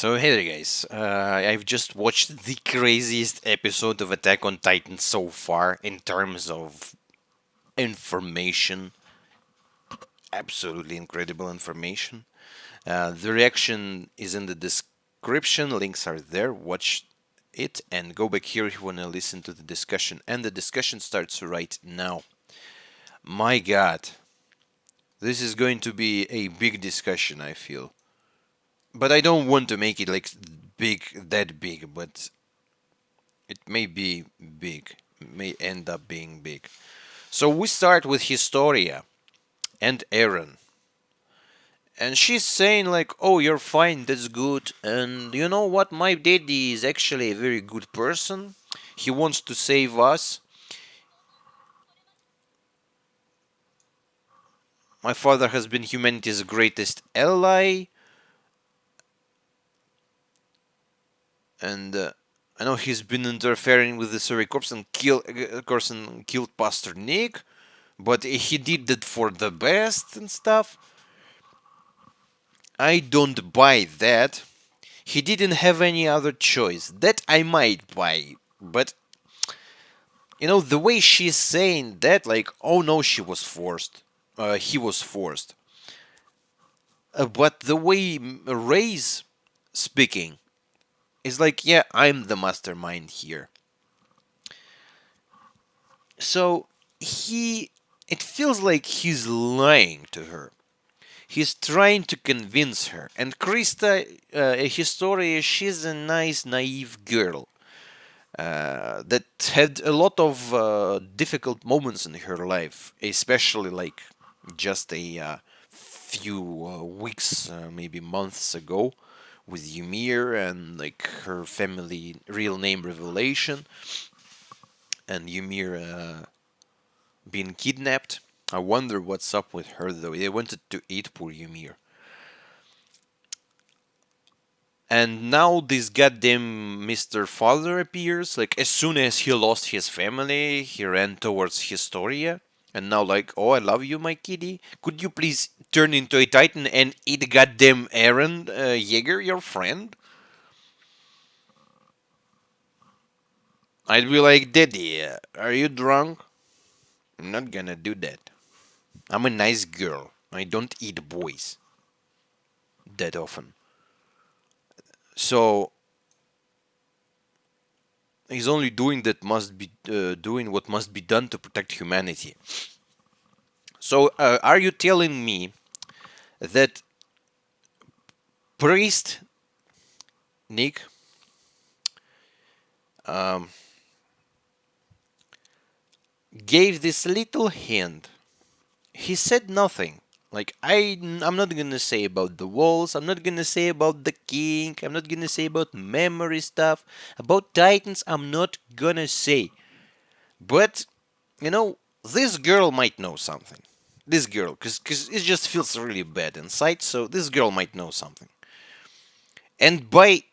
So hey there guys, I've just watched the craziest episode of Attack on Titan so far in terms of information. Absolutely incredible information. The reaction is in the description, links are there, watch it and go back here if you want to listen to the discussion. And the discussion starts right now. My god, this is going to be a big discussion, I feel. But I don't want to make it like that big, but it may be big, may end up being big. So we start with Historia and Aaron. And she's saying like, oh, you're fine, that's good. And you know what? My daddy is actually a very good person. He wants to save us. My father has been humanity's greatest ally. And I know he's been interfering with the Survey Corps and killed Pastor Nick. But he did that for the best and stuff. I don't buy that. He didn't have any other choice. That I might buy. But, the way she's saying that, like, oh no, she was forced. He was forced. But the way Reiss speaking is like, yeah, I'm the mastermind here. So, it feels like he's lying to her. He's trying to convince her. And Krista, Historia, she's a nice, naive girl that had a lot of difficult moments in her life, especially like just a few weeks, maybe months ago, with Ymir and like her family real name revelation, and Ymir being kidnapped. I wonder what's up with her though. They wanted to eat poor Ymir. And now this goddamn Mr. Father appears. Like, as soon as he lost his family, he ran towards Historia. And now, like, oh, I love you, my kitty. Could you please turn into a Titan and eat goddamn Aaron Jaeger, your friend? I'd be like, Daddy, are you drunk? I'm not gonna do that. I'm a nice girl. I don't eat boys that often. So he's only doing what must be done to protect humanity. So are you telling me that priest Nick um, gave this little hint? He said nothing. Like, I'm not gonna say about the walls, I'm not gonna say about the king, I'm not gonna say about memory stuff. About Titans, I'm not gonna say. But, this girl might know something. This girl, because it just feels really bad inside, so this girl might know something. And by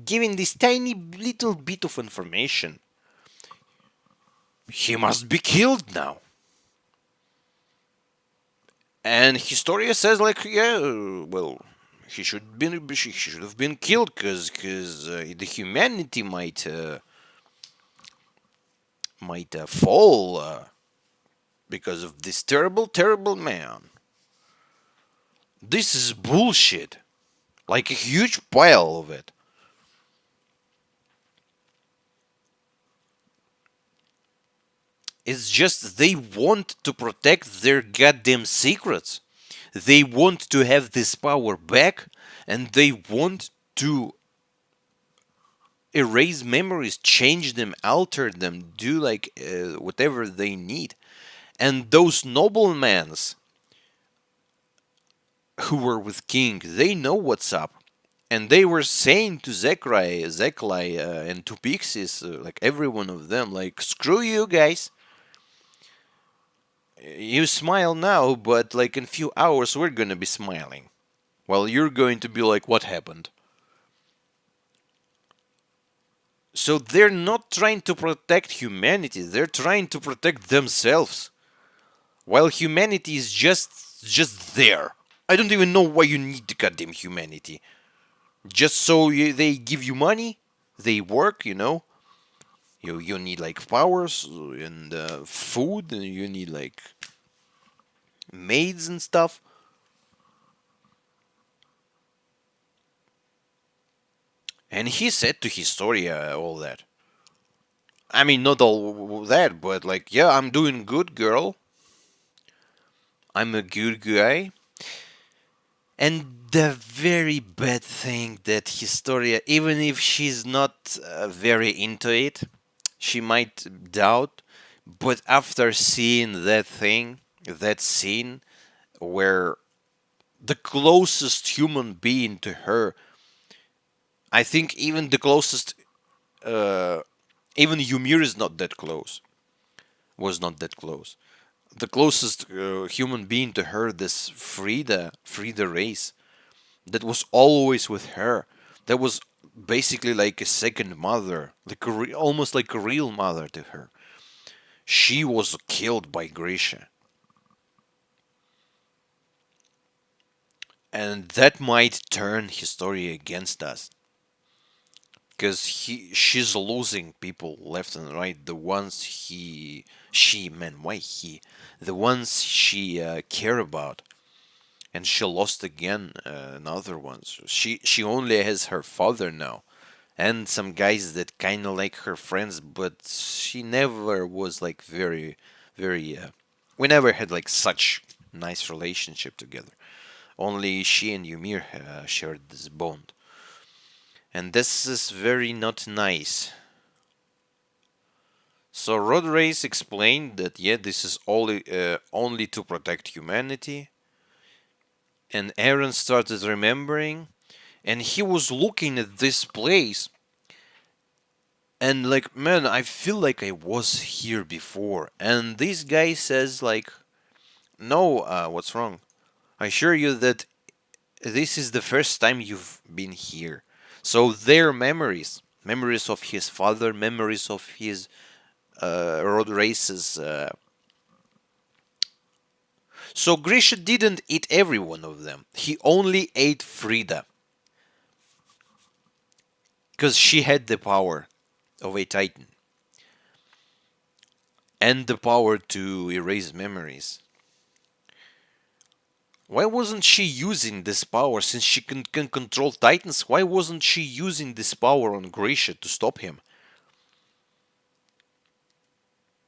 giving this tiny little bit of information, he must be killed now. And Historia says, like, yeah, well, he should have been killed because the humanity might fall because of this terrible, terrible man. This is bullshit. Like a huge pile of it. It's just they want to protect their goddamn secrets. They want to have this power back, and they want to erase memories, change them, alter them, do like whatever they need. And those noblemans who were with King, they know what's up. And they were saying to Zeklai, and to Pixies, like every one of them, like, screw you guys. You smile now, but like in a few hours we're gonna be smiling. Well, you're going to be like, what happened? So they're not trying to protect humanity, they're trying to protect themselves. While humanity is just there. I don't even know why you need the goddamn humanity. just so they give you money. They work, you know. You need like powers and food, and you need like maids and stuff. And he said to Historia all that. I mean, not all that, but like, yeah, I'm doing good, girl. I'm a good guy. And the very bad thing that Historia, even if she's not very into it, she might doubt. But after seeing that thing, that scene where the closest human being to her, I think even the closest, uh, even Ymir is not that close, was not that close. The closest human being to her, this Frida Reiss, that was always with her. That was basically like a second mother, like almost like a real mother to her. She was killed by Grisha, and that might turn Historia against us, because she's losing people left and right. The ones she man, why he, the ones she care about, and she lost again another ones. She only has her father now, and some guys that kind of like her friends, but she never was like very. We never had like such nice relationship together. Only she and Ymir shared this bond, and this is very not nice. So Reiss explained that yeah, this is only to protect humanity, and Aaron started remembering, and he was looking at this place, and like, man, I feel like I was here before. And this guy says like, no, what's wrong? I assure you that this is the first time you've been here. So their memories of his father, memories of his road races. So Grisha didn't eat every one of them. He only ate Frida because she had the power of a titan and the power to erase memories. Why wasn't she using this power since she can control titans? Why wasn't she using this power on Grisha to stop him?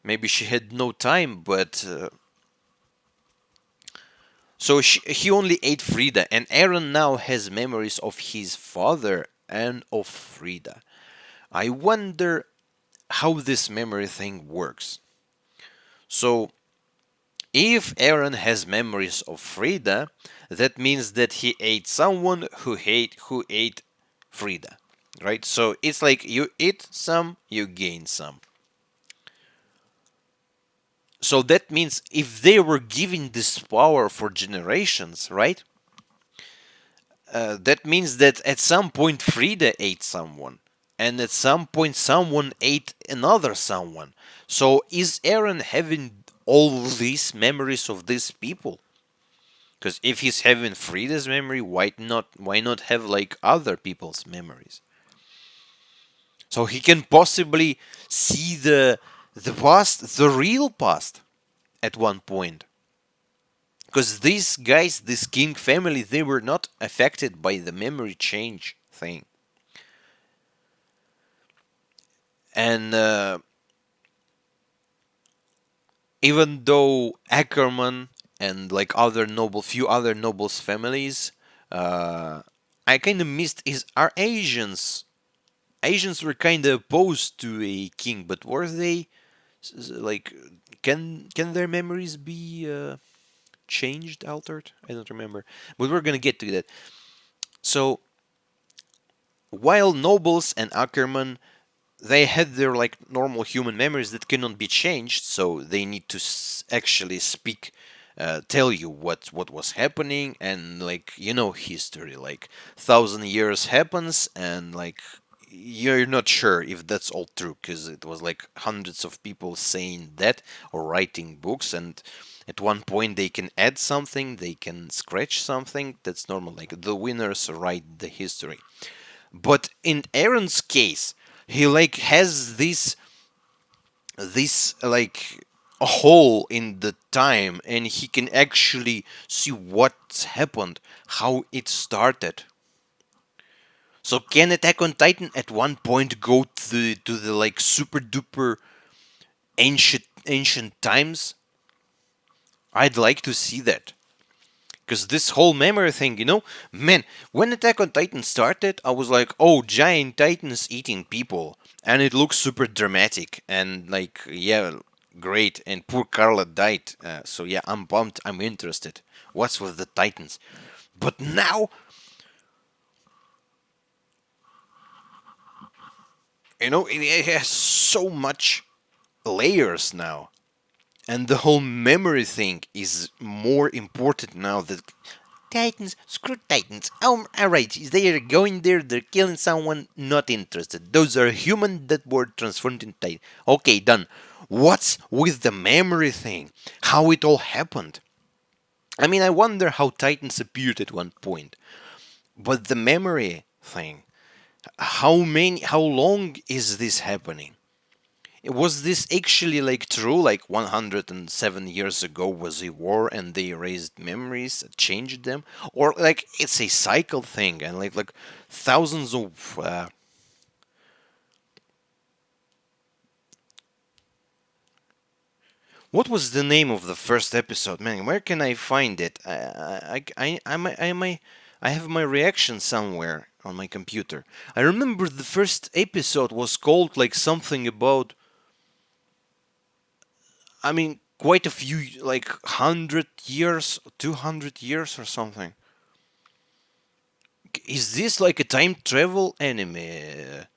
Maybe she had no time, but so he only ate Frida, and Aaron now has memories of his father and of Frida. I wonder how this memory thing works. So, if Aaron has memories of Frida, that means that he ate someone who ate Frida, right? So it's like you eat some, you gain some. So that means if they were giving this power for generations, right? That means that at some point Frida ate someone, and at some point someone ate another someone. So is Aaron having all these memories of these people? Because if he's having Frida's memory, why not have like other people's memories? So he can possibly see the past, the real past, at one point. Because these guys, this king family, they were not affected by the memory change thing. And even though Ackerman and like few other nobles families, uh, I kind of missed is are Asians. Asians were kind of opposed to a king, but were they like? Can their memories be changed, altered? I don't remember, but we're gonna get to that. So while nobles and Ackerman, they had their like normal human memories that cannot be changed, so they need to actually speak, tell you what was happening, and like history, like 1,000 years happens, and like you're not sure if that's all true because it was like hundreds of people saying that or writing books, and at one point they can add something, they can scratch something. That's normal. Like the winners write the history. But in Aaron's case, he like has this like a hole in the time, and he can actually see what's happened, how it started. So can Attack on Titan at one point go to the like super duper ancient times? I'd like to see that. Because this whole memory thing, man, when Attack on Titan started, I was like, oh, giant titans eating people. And it looks super dramatic. And, like, yeah, great. And poor Carla died. So, yeah, I'm pumped. I'm interested. What's with the titans? But now, it has so much layers now. And the whole memory thing is more important now that Titans, screw Titans. Alright, they are going there, they're killing someone, not interested. Those are humans that were transformed into Titans. Okay, done. What's with the memory thing? How it all happened? I mean, I wonder how Titans appeared at one point. But the memory thing, how long is this happening? Was this actually like true? Like 107 years ago was a war and they erased memories, changed them, or like it's a cycle thing and like thousands of. What was the name of the first episode, man? Where can I find it? I have my reaction somewhere on my computer. I remember the first episode was called like something about, I mean, quite a few, like 100 years, 200 years or something. Is this like a time travel anime?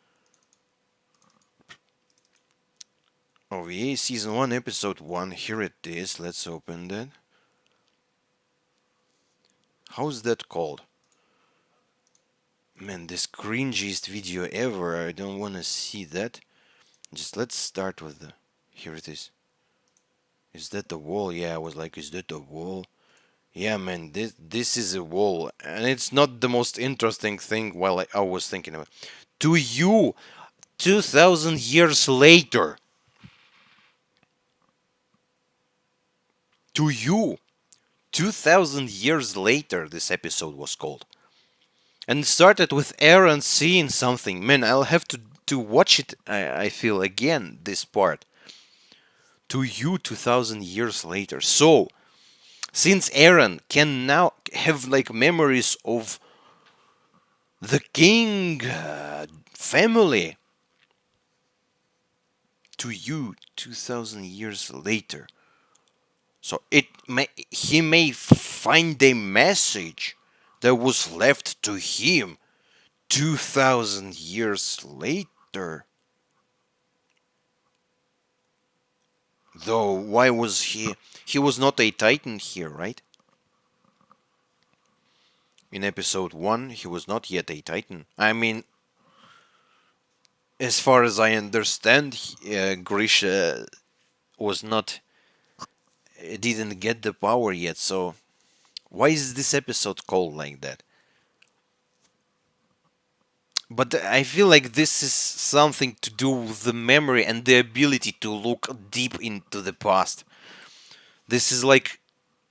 OVA Season 1, Episode 1. Here it is. Let's open that. How's that called? Man, this cringiest video ever. I don't want to see that. Just let's start with the. Here it is. Is that the wall? Yeah, I was like, is that the wall? Yeah, man, this is a wall, and it's not the most interesting thing. While I was thinking about, to you, 2,000 years later, to you, 2,000 years later, this episode was called, and it started with Aaron seeing something. Man, I'll have to watch it. I feel again this part. To you, 2,000 years later. So, since Aaron can now have like memories of the king family, to you 2000 years later, so he may find a message that was left to him 2000 years later. Though why was he was not a titan here, right? In episode 1 he was not yet a titan. I mean, as far as I understand, Grisha was not, didn't get the power yet. So why is this episode called like that? But I feel like this is something to do with the memory and the ability to look deep into the past. This is like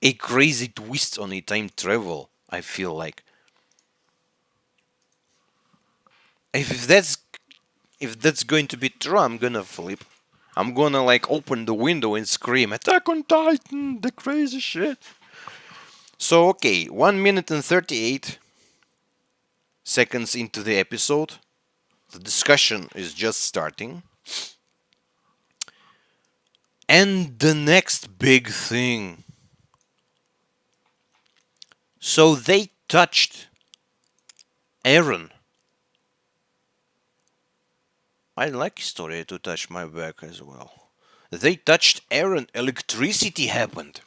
a crazy twist on a time travel, I feel like. If that's going to be true, I'm gonna flip. I'm gonna like open the window and scream, Attack on Titan, the crazy shit. So okay, 1 minute and 38 seconds into the episode. The discussion is just starting. And the next big thing. So they touched Aaron. I'd like Historia to touch my back as well. They touched Aaron. Electricity happened.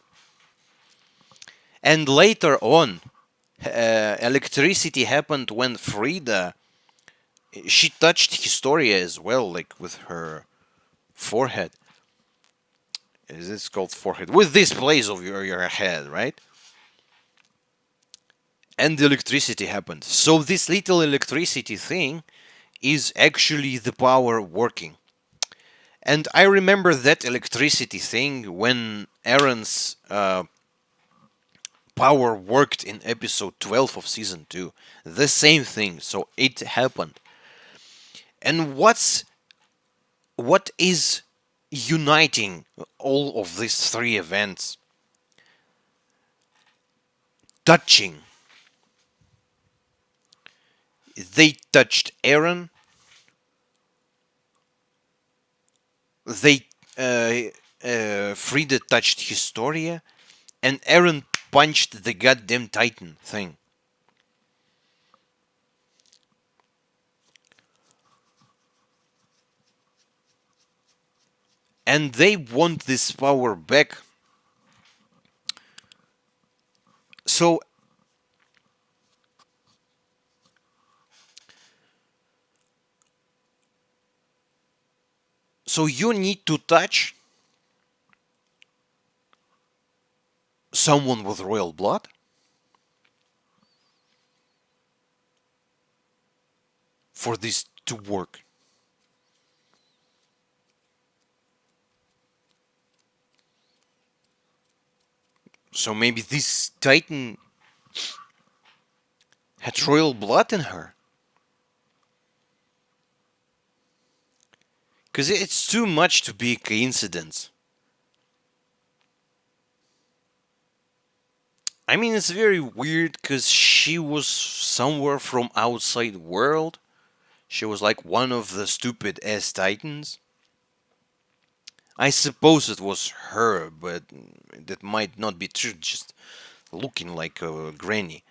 And later on, electricity happened when Frida She touched Historia as well, like with her forehead. Is this called forehead? With this place of your head, right? And the electricity happened. So this little electricity thing is actually the power working. And I remember that electricity thing when Aaron's power worked in episode 12 of season 2. The same thing. So it happened. And what is uniting all of these three events? Touching. They touched Aaron. They Frida touched Historia, and Aaron punched the goddamn Titan thing. And they want this power back. So you need to touch someone with royal blood for this to work. So maybe this Titan had royal blood in her. Because it's too much to be a coincidence. I mean, it's very weird because she was somewhere from outside world. She was like one of the stupid ass Titans. I suppose it was her, but that might not be true. Just looking like a granny.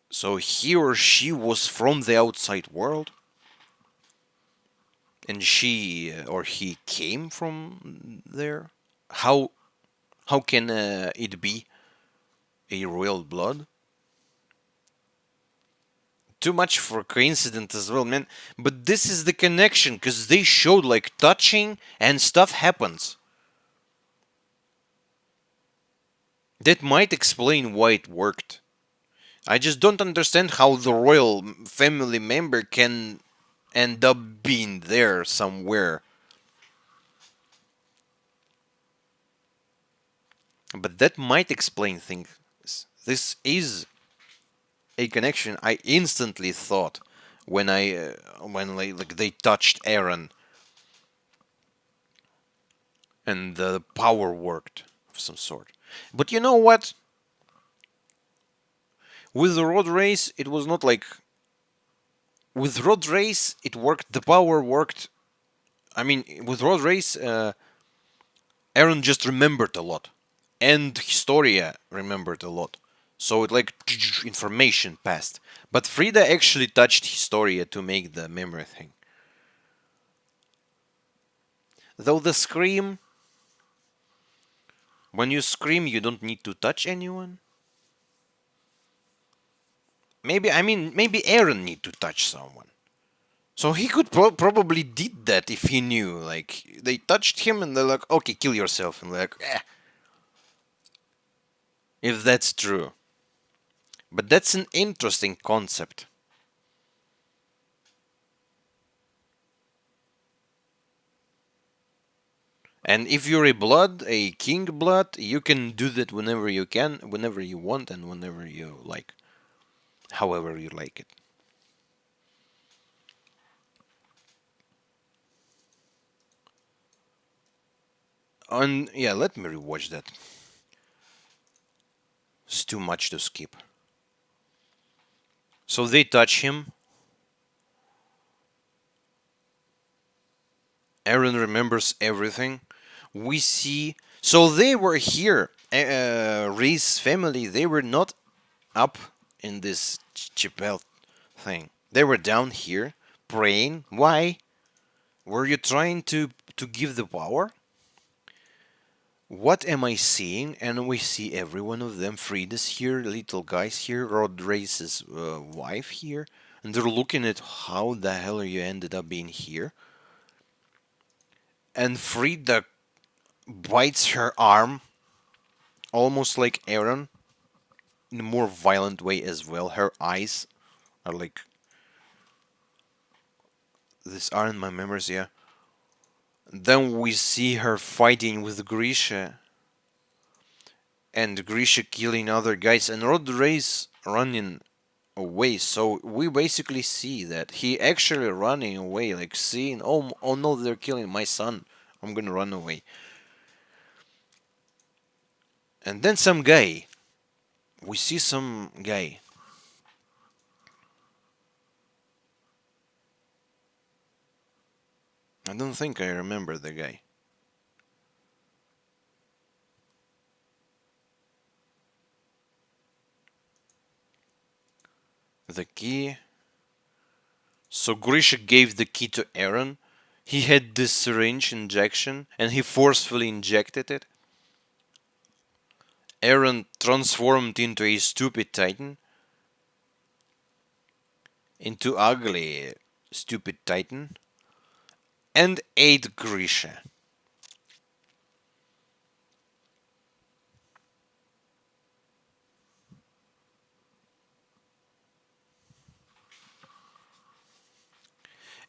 So he or she was from the outside world, and she or he came from there. How can it be a royal blood? Too much for coincidence as well, man. But this is the connection, because they showed like touching and stuff happens. That might explain why it worked. I just don't understand how the royal family member can end up being there somewhere. But that might explain things. This is a connection I instantly thought when like they touched Aaron and the power worked of some sort. But you know what? With the road race, it was not like with road race it worked. The power worked. I mean, with road race, Aaron just remembered a lot, and Historia remembered a lot. So it like information passed. But Frida actually touched Historia to make the memory thing. Though the scream, when you scream, you don't need to touch anyone. Maybe Aaron need to touch someone. So he could probably did that if he knew. Like they touched him and they're like, okay, kill yourself, and like, if that's true. But that's an interesting concept. And if you're a blood, a king blood, you can do that whenever you can, whenever you want, and whenever you like. However you like it. And yeah, let me rewatch that. It's too much to skip. So they touch him. Aaron remembers everything. We see. So they were here. Reiss family, they were not up in this chapel thing. They were down here praying. Why? Were you trying to give the power? What am I seeing? And we see every one of them. Frida's here, little guy's here, Rod Reiss's wife here, and they're looking at how the hell you ended up being here. And Frida bites her arm, almost like Aaron, in a more violent way as well. Her eyes are like, these aren't my memories, yeah. Then we see her fighting with Grisha, and Grisha killing other guys, and Rod Reiss running away. So we basically see that he actually running away, like seeing, oh no, they're killing my son. I'm gonna run away. And then some guy. We see some guy. I don't think I remember the guy. The key. So Grisha gave the key to Aaron. He had this syringe injection and he forcefully injected it. Aaron transformed into a stupid titan. Into ugly, stupid titan. And ate Grisha.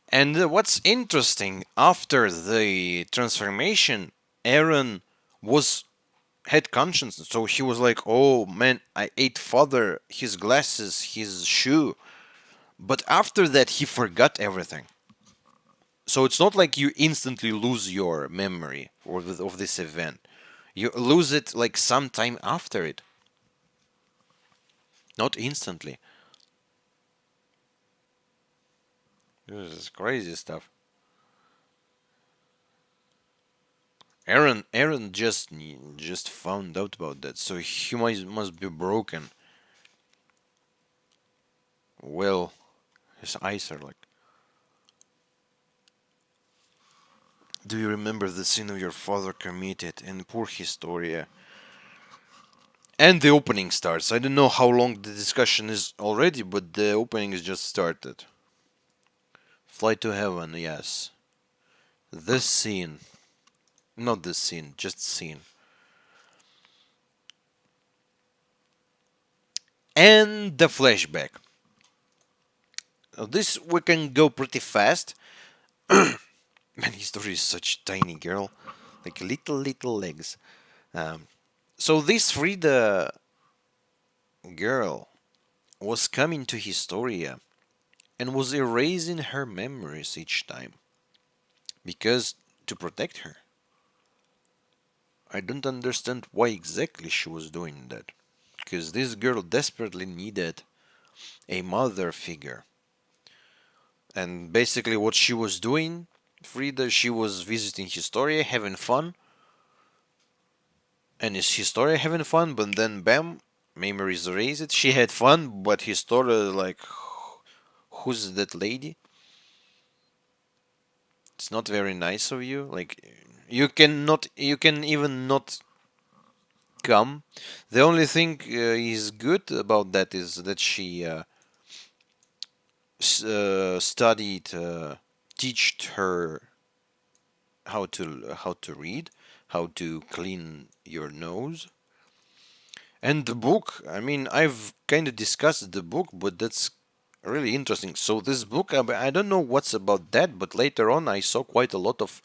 And what's interesting, after the transformation, Aaron was had conscience. So he was like, "Oh man, I ate father, his glasses, his shoe." But after that, he forgot everything. So it's not like you instantly lose your memory of this event. You lose it like sometime after it, not instantly. This is crazy stuff. Aaron just found out about that, so he must be broken. Well, his eyes are like. Do you remember the sin of your father committed in poor Historia? And the opening starts. I don't know how long the discussion is already, but the opening is just started. Fly to heaven, yes. This scene. Not this scene, just scene. And the flashback. Now this we can go pretty fast. Man, History is such a tiny girl. Like little legs. Um, so this Frida girl was coming to Historia and was erasing her memories each time. Because to protect her. I don't understand why exactly she was doing that. Because this girl desperately needed a mother figure. And basically, what she was doing, Frida, she was visiting Historia, having fun. And is Historia having fun? But then, bam, memories erased. She had fun, but Historia, like, who's that lady? It's not very nice of you. Like, you can even not come. The only thing is good about that is that she studied, teached her how to read, how to clean your nose, and the book. I mean, I've kind of discussed the book, but that's really interesting. So this book, I don't know what's about that, but later on I saw quite a lot of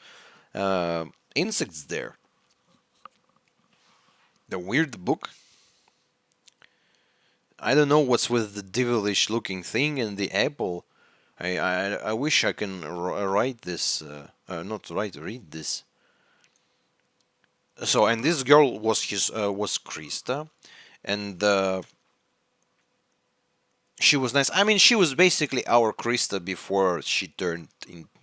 uh, insects there. The weird book. I don't know what's with the devilish looking thing and the apple. I wish I can write this, not write, read this. So, and this girl was Krista, and she was nice. I mean, she was basically our Krista before she turned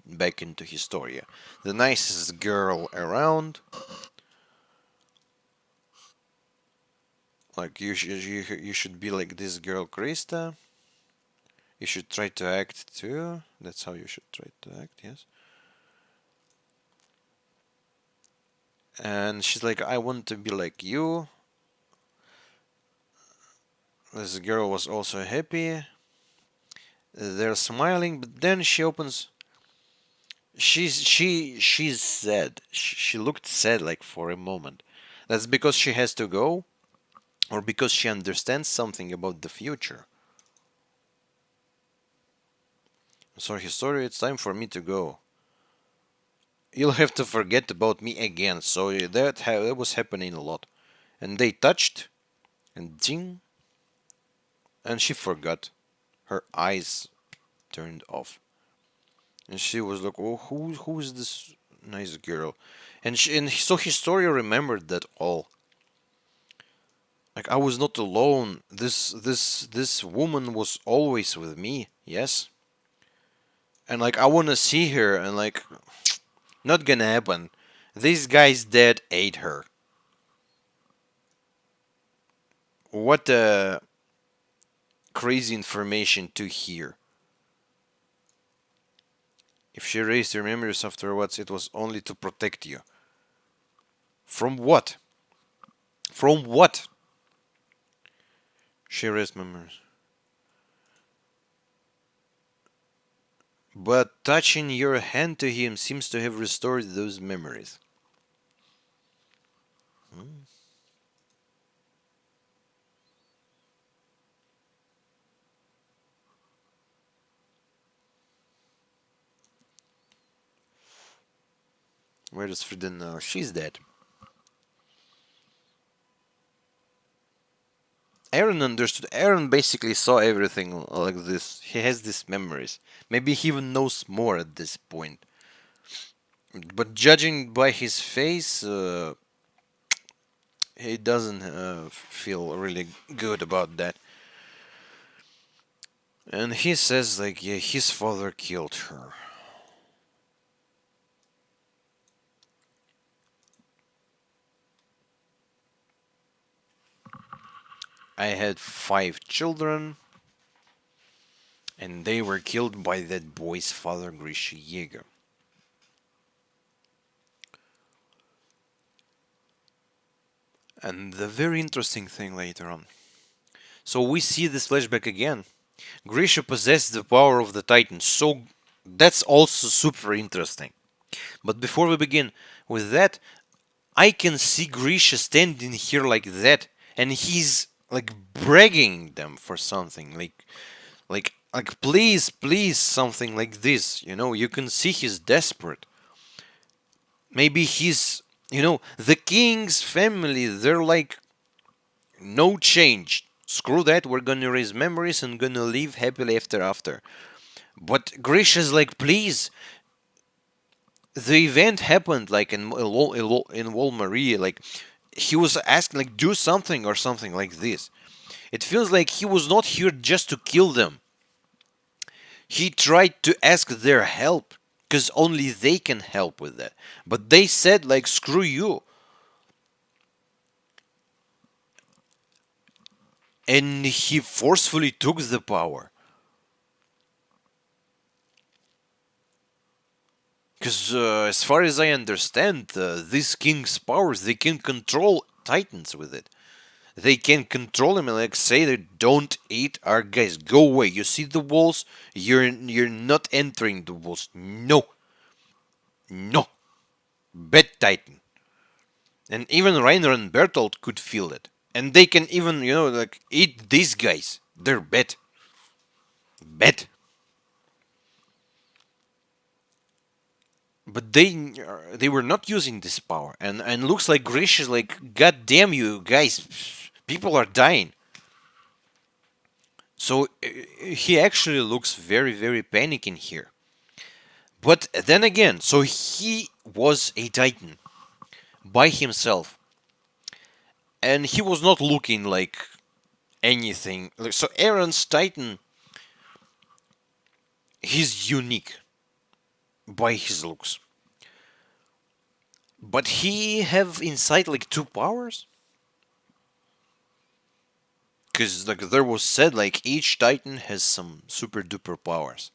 back into Historia. The nicest girl around. Like you should be like this girl Krista. You should try to act too. That's how you should try to act. Yes. And she's like, I want to be like you. This girl was also happy. They're smiling, but then she opens. She's sad. She looked sad like for a moment. That's because she has to go, or because she understands something about the future. So Historia, it's time for me to go. You'll have to forget about me again. So that was happening a lot, and they touched, and ding, and she forgot. Her eyes turned off, and she was like, "Oh, who is this nice girl?" And so Historia remembered that all. Like I was not alone. This woman was always with me. Yes, and like I wanna see her, and like not gonna happen. These guys dead ate her. What crazy information to hear. If she raised her memories afterwards, it was only to protect you. From what? From what? She raised memories. But touching your hand to him seems to have restored those memories. Hmm. Where is Frida now? She's dead. Aaron understood. Aaron basically saw everything like this. He has these memories. Maybe he even knows more at this point. But judging by his face, he doesn't feel really good about that. And he says, like, yeah, his father killed her. I had 5 children, and they were killed by that boy's father, Grisha Yeager. And the very interesting thing later on. So we see this flashback again. Grisha possessed the power of the Titan, so that's also super interesting. But before we begin with that, I can see Grisha standing here like that, and he's like bragging them for something, like please, please, something like this. You can see he's desperate. Maybe the king's family. They're like no change. Screw that. We're gonna raise memories and gonna live happily after. But Grisha's like, please, the event happened like in Wal Marie, like he was asking like do something or something like this. It feels like he was not here just to kill them. He tried to ask their help because only they can help with that. But they said like screw you, and he forcefully took the power. Because as far as I understand, these king's powers, they can control titans with it. They can control him and like say that don't eat our guys. Go away. You see the walls? You're not entering the walls. No. No. Bad Titan. And even Reiner and Bertolt could feel it. And they can even, like eat these guys. They're bad. Bad. But they were not using this power. And looks like Grish is like, God damn you guys. People are dying. So he actually looks very, very panicking here. But then again, so he was a Titan by himself, and he was not looking like anything. So Aaron's Titan, he's unique by his looks, but he have inside like 2 powers. Because like there was said like each Titan has some super duper powers,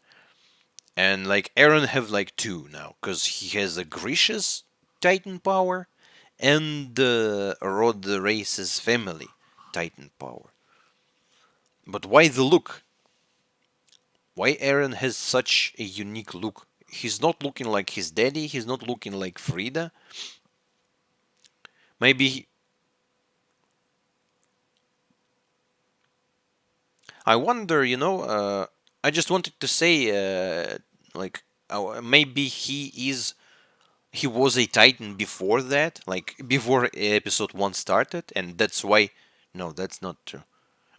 and like Aaron have like 2 now because he has a Grisha's Titan power and Rod Reiss's family Titan power. But why the look? Why Eren has such a unique look? He's not looking like his daddy. He's not looking like Frida. Maybe I wonder. I just wanted to say, like, maybe he was a Titan before that, like before episode one started, and that's why. No, that's not true.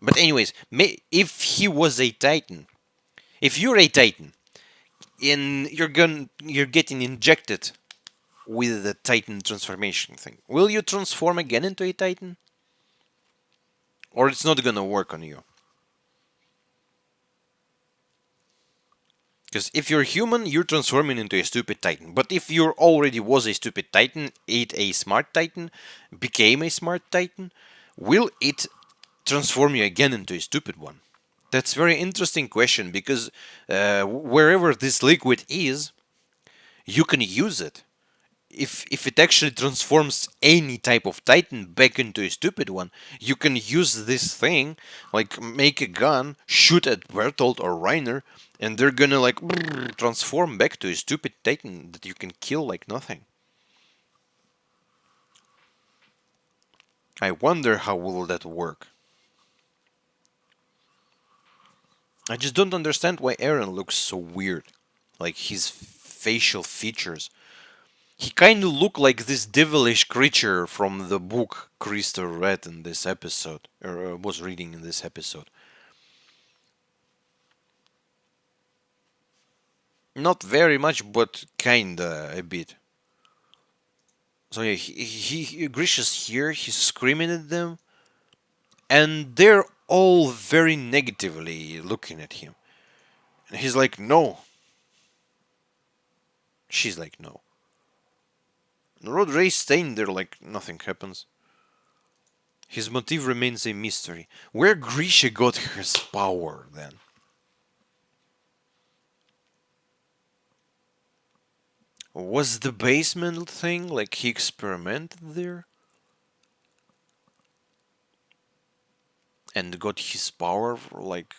But anyways, if he was a Titan, if you're a Titan, and you're getting injected with the Titan transformation thing, will you transform again into a Titan, or it's not gonna work on you? Because if you're human, you're transforming into a stupid Titan. But if you already was a stupid Titan, ate a smart Titan, became a smart Titan, will it transform you again into a stupid one? That's a very interesting question because wherever this liquid is, you can use it. If it actually transforms any type of Titan back into a stupid one, you can use this thing, like make a gun, shoot at Bertolt or Reiner, and they're gonna like transform back to a stupid Titan that you can kill like nothing. I wonder how will that work. I just don't understand why Eren looks so weird. Like his facial features. He kind of looked like this devilish creature from the book Krista read in this episode, or was reading in this episode. Not very much, but kinda a bit. So yeah, Grisha's here. He's screaming at them, and they're all very negatively looking at him. And he's like, "No." She's like, "No." And Rod Reiss staying there like nothing happens. His motive remains a mystery. Where Grisha got his power then? Was the basement thing like he experimented there and got his power like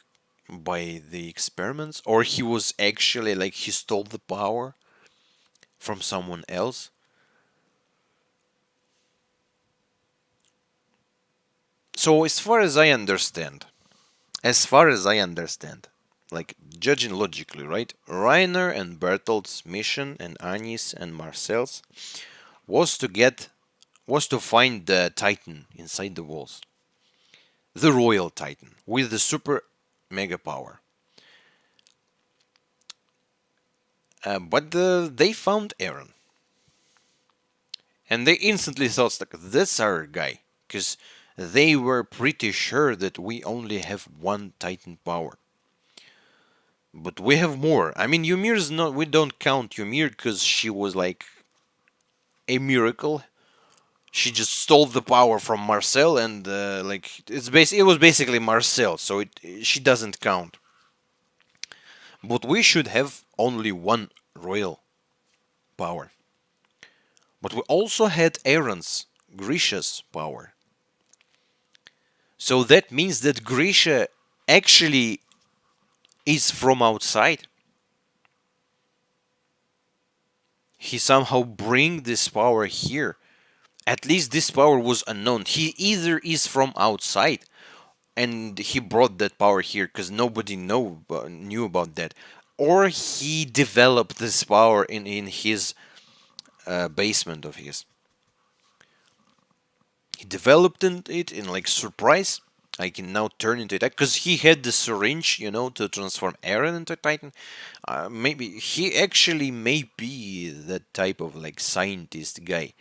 by the experiments, or he was actually like he stole the power from someone else? So as far as I understand, like judging logically, right? Reiner and Bertolt's mission and Anis and Marcel's was to find the Titan inside the walls. The Royal Titan with the super mega power. But they found Eren, and they instantly thought like this our guy, because they were pretty sure that we only have one Titan power. But we have more. I mean, Ymir's not. We don't count Ymir because she was like a miracle. She just stole the power from Marcel, and like it was basically Marcel, so she doesn't count. But we should have only one royal power. But we also had Eren's, Grisha's power. So that means that Grisha actually is from outside. He somehow bring this power here. At least this power was unknown. He either is from outside and he brought that power here because nobody knew about that, or he developed this power in his basement of his. He developed it in like surprise. I can now turn into a Titan because he had the syringe, to transform Eren into a Titan. Maybe he actually may be that type of like scientist guy.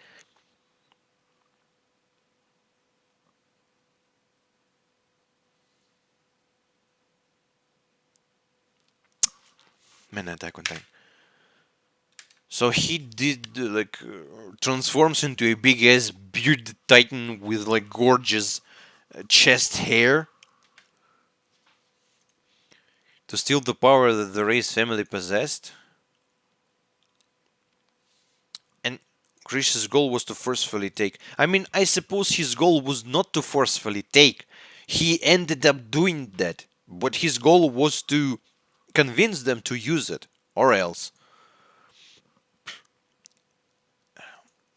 Man, Attack on Titan. So he did like transforms into a big ass bearded Titan with like gorgeous chest hair to steal the power that the Reiss family possessed. And Grisha's goal was to forcefully take. I mean, I suppose his goal was not to forcefully take. He ended up doing that. But his goal was to convince them to use it. Or else.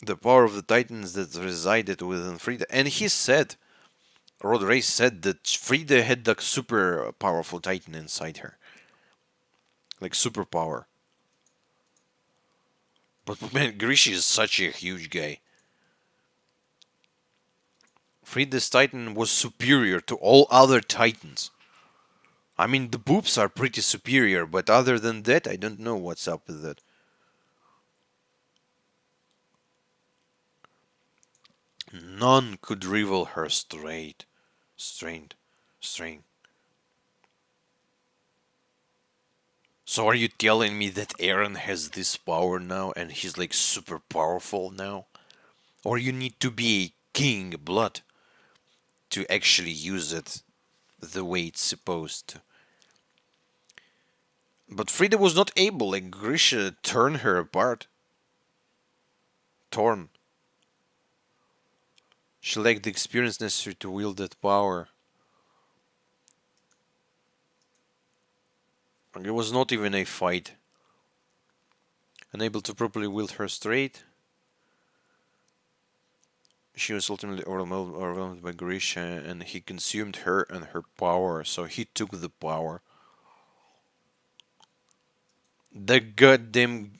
The power of the titans that resided within Frida. And he said, Reiss said that Frida had a super powerful titan inside her. Like superpower. But man, Grisha is such a huge guy. Frida's titan was superior to all other titans. I mean, the boobs are pretty superior, but other than that, I don't know what's up with that. None could rival her strength. So are you telling me that Eren has this power now and he's like super powerful now? Or you need to be a king blood to actually use it the way it's supposed to? But Frida was not able, like Grisha turned her apart. Torn. She lacked the experience necessary to wield that power. It was not even a fight. Unable to properly wield her straight, she was ultimately overwhelmed by Grisha, and he consumed her and her power, so he took the power. The goddamn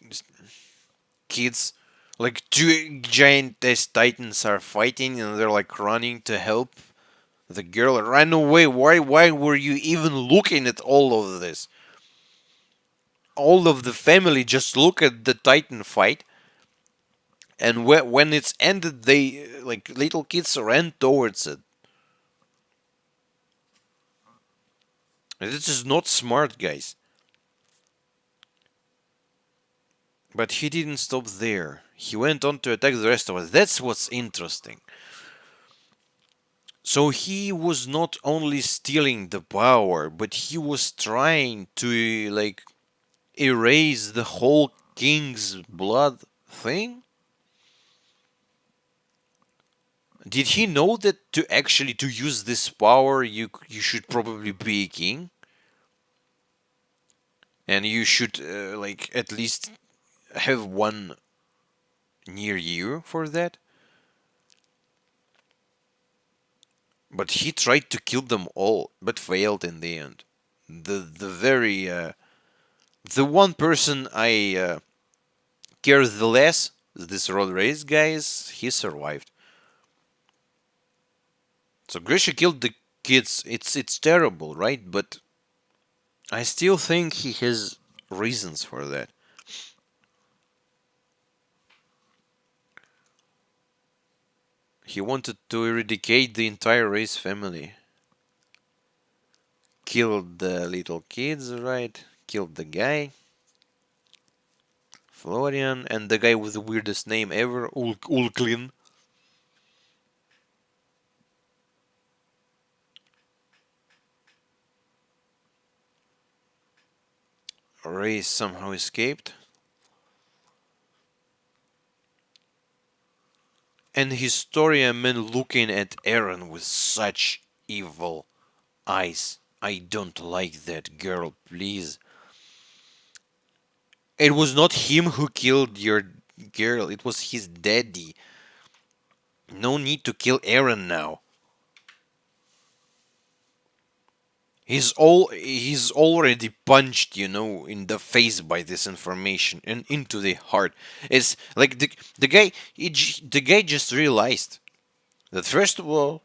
kids, like two giant titans are fighting, and they're like running to help the girl. Run away! Why were you even looking at all of this? All of the family just look at the titan fight, and when it's ended, they like little kids ran towards it. This is not smart, guys. But he didn't stop there. He went on to attack the rest of us. That's what's interesting. So he was not only stealing the power, but he was trying to like erase the whole king's blood thing. Did he know that to actually to use this power you should probably be a king? And you should like at least have one near you for that? But he tried to kill them all, but failed in the end. The one person I care the less, this road race guys, he survived. So Grisha killed the kids. It's terrible, right? But I still think he has reasons for that. He wanted to eradicate the entire Reiss family. Killed the little kids, right? Killed the guy. Florian, and the guy with the weirdest name ever, Ulklin. Reiss somehow escaped. And Historia man looking at Eren with such evil eyes. I don't like that girl, please. It was not him who killed your girl, it was his daddy. No need to kill Eren now. He's already punched, in the face by this information and into the heart. It's like the guy just realized that first of all,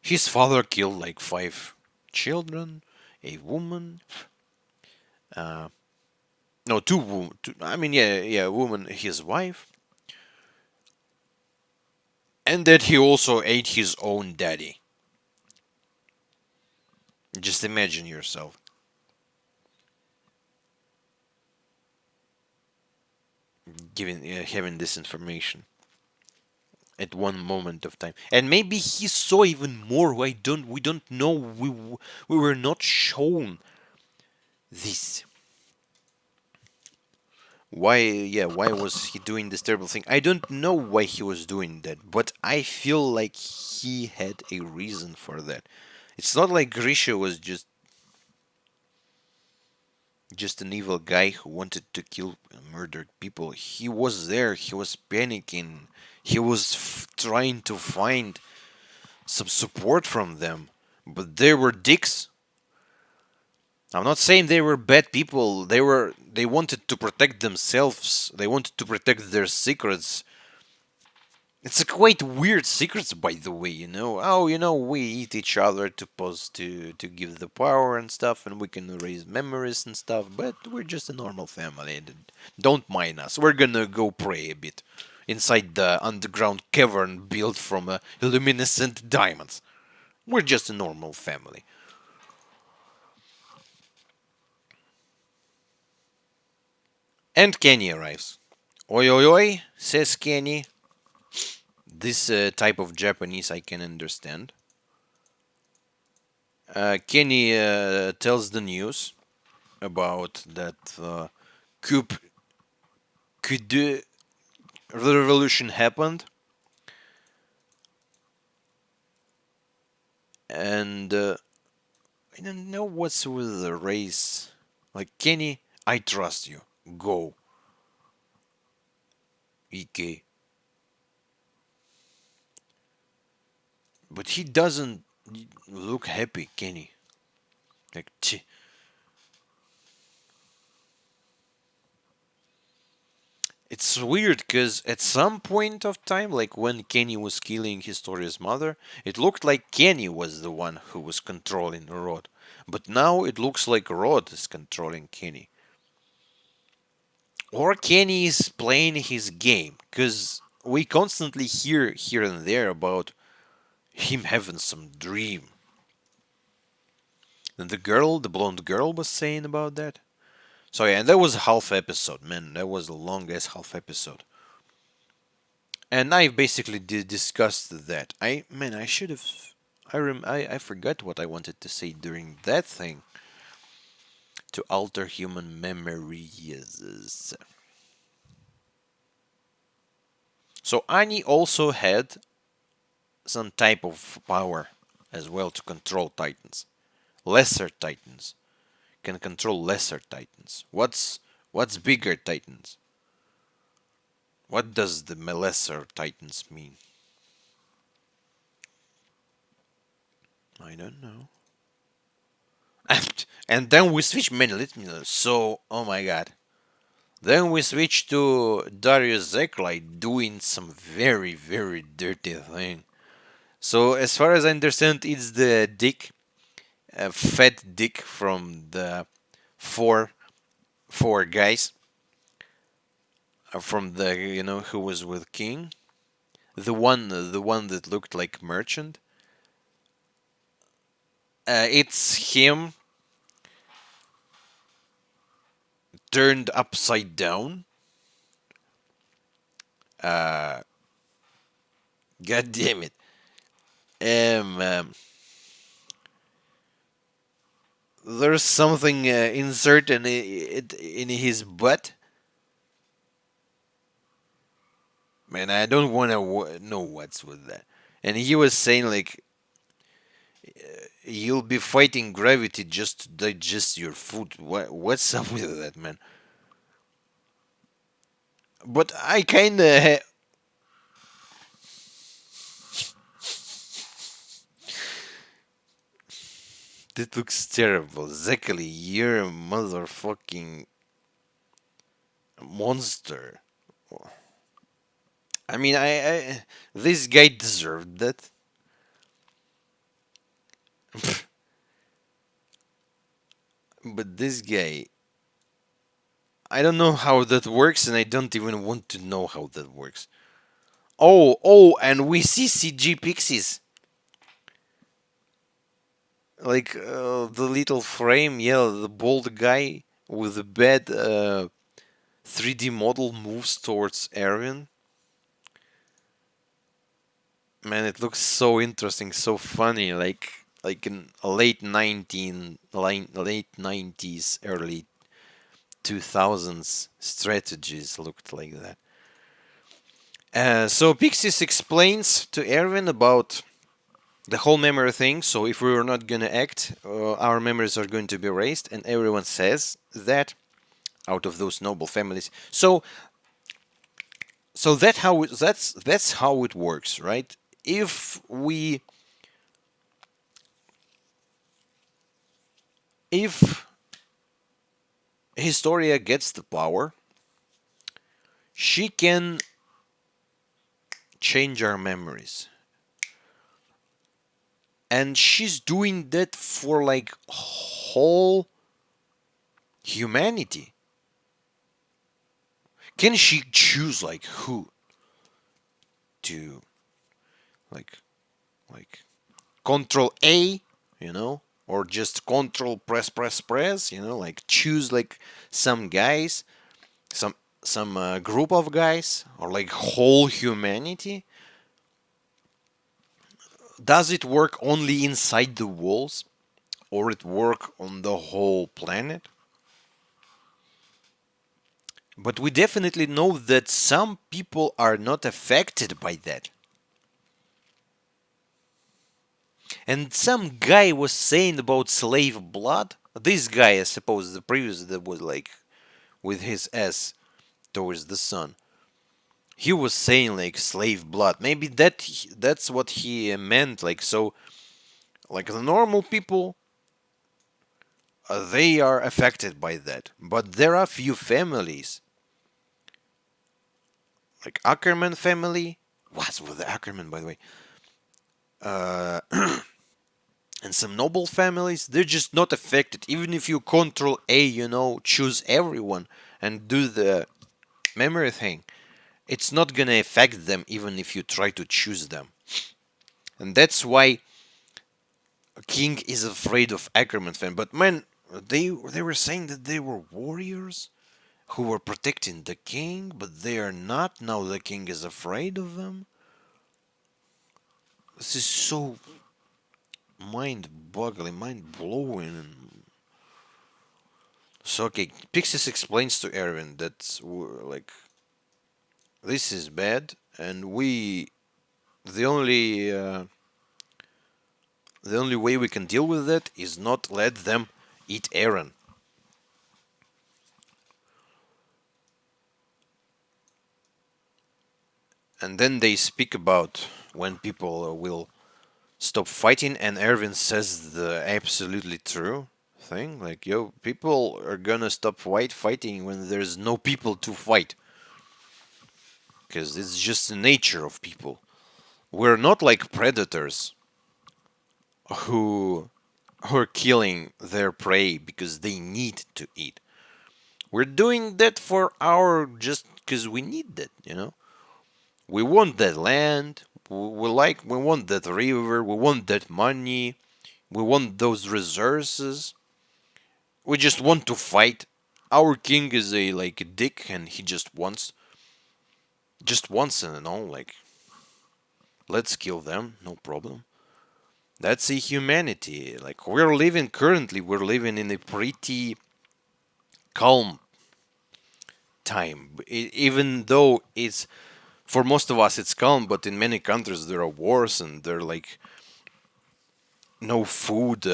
his father killed like 5 children, a woman, uh, no, two women. I mean, yeah, woman, his wife, and that he also ate his own daddy. Just imagine yourself. Having this information at one moment of time, and maybe he saw even more. We don't know. We were not shown this. why was he doing this terrible thing? I don't know why he was doing that, but I feel like he had a reason for that. It's not like Grisha was just an evil guy who wanted to kill and murder people. He was there, he was panicking, he was trying to find some support from them, but they were dicks. I'm not saying they were bad people. They wanted to protect themselves. They wanted to protect their secrets. It's a quite weird secrets, by the way. Oh, we eat each other to pose to give the power and stuff, and we can erase memories and stuff. But we're just a normal family. Don't mind us. We're gonna go pray a bit inside the underground cavern built from luminescent diamonds. We're just a normal family. And Kenny arrives. Oi, oi, oi, says Kenny. This type of Japanese I can understand. Kenny tells the news about that coup, de revolution happened, and I don't know what's with the race. Like, Kenny, I trust you. Go. EK. But he doesn't look happy, Kenny. Like, it's weird because at some point of time, like when Kenny was killing Historia's mother, it looked like Kenny was the one who was controlling Rod. But now it looks like Rod is controlling Kenny. Or Kenny is playing his game, because we constantly hear here and there about him having some dream. And the blonde girl, was saying about that. So yeah, and that was a half episode, man. That was the longest half episode. And I basically discussed that. I should have. I forgot what I wanted to say during that thing. To alter human memories. So Ani also had some type of power as well to control titans. Lesser titans can control lesser titans. What's bigger titans? What does the lesser titans mean? I don't know. And then we switch, man. Let me know. So, oh my god. Then we switch to Darius Zeklai doing some very, very dirty thing. So, as far as I understand, it's the dick, fat dick from the four four guys from the who was with King, the one that looked like merchant. It's him turned upside down. Uh, God damn it. There's something inserted in his butt. Man, I don't want to know what's with that. And he was saying like you'll be fighting gravity just to digest your food. What's up with that, man? But I kind of that looks terrible. Exactly, you're a motherfucking monster. I mean, I this guy deserved that. But this guy, I don't know how that works, and I don't even want to know how that works. Oh, and we see CG pixies. Like the little frame, yeah, the bald guy with the bad 3D model moves towards Arian. Man, it looks so interesting, so funny, like in late 90s, early 2000s strategies looked like that. So Pixies explains to Erwin about the whole memory thing. So if we are not gonna act, our memories are going to be erased, and everyone says that out of those noble families. So that's how it works, right? If Historia gets the power, she can change our memories. And she's doing that for like whole humanity. Can she choose like who to like like control A, or just control press, like choose like some guys, some group of guys, or like whole humanity? Does it work only inside the walls, or it work on the whole planet? But we definitely know that some people are not affected by that. And some guy was saying about slave blood. This guy, I suppose, the previous that was like with his S towards the sun. He was saying like slave blood. Maybe that's what he meant. Like so, like the normal people, they are affected by that. But there are few families, like Ackerman family. What's with the Ackerman, by the way? Uh, and some noble families, they're just not affected. Even if you control A, choose everyone and do the memory thing, it's not gonna affect them even if you try to choose them. And that's why King is afraid of Ackerman fan. But man, they were saying that they were warriors who were protecting the king, but they are not. Now the king is afraid of them. This is so mind-boggling, mind-blowing. So okay, Pixis explains to Erwin that like this is bad, and the only uh, the only way we can deal with it is not let them eat Eren. And then they speak about when people will stop fighting, and Erwin says the absolutely true thing, like, yo, people are gonna stop fighting when there's no people to fight, because it's just the nature of people. We're not like predators who are killing their prey because they need to eat. We're doing that for our just because we need that. We want that land. We want that river. We want that money. We want those resources. We just want to fight. Our king is a like a dick, and he just wants like, let's kill them, no problem. That's a humanity. Like we're living in a pretty calm time. Even though it's for most of us it's calm, but in many countries there are wars and there are like no food,